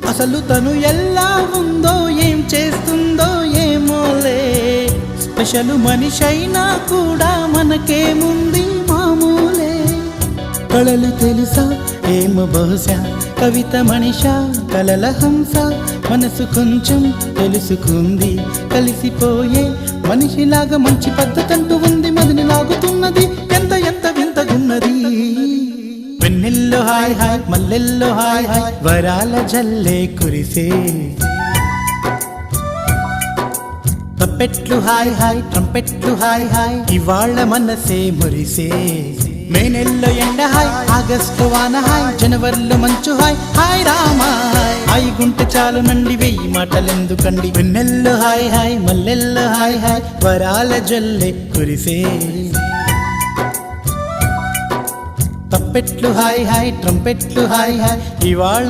అసలు తను ఎలా ఉందో ఏం చేస్తుందో ఏమోలే, స్పెషల్ మనిషైనా కూడా మనకేముంది మామూలే. కళలు తెలుసా ఏమో బహుశా, కవిత మనిషా కలల హంస, మనసు కొంచెం తెలుసుకుంది కలిసిపోయే మనిషిలాగా, మంచి పద్ధతంటూ ఉంది మదిని లాగుతున్నది, ఎంత ఎంత వింతగున్నది. వెన్నెల్లో హాయ్ హాయ్ మల్లెల్లో హాయ్ హాయ్, వరాల జల్లే కురిసే. తప్పెట్లు హాయ్ హాయ్ ట్రంపెట్లు హాయ్ హాయ్, ఇవాళ్ళ మనసే మురిసే. మే నెలలో ఎండ హాయ్, ఆగస్టు వాన హాయ్, జనవరిలో మంచు హాయ్, హాయ్ రామా హాయ్. హాయ్ గుంటె చాలు నండి వెయ్యి మాటలెందుకండి, వెన్నెల్లో హాయ్ హాయ్ మల్లెల్లో హాయ్ హాయ్, వరాల జల్లే కురిసే. తప్పెట్లు హాయ్ హాయ్ ట్రంపెట్లు హాయ్ హాయ్, ఇవాళ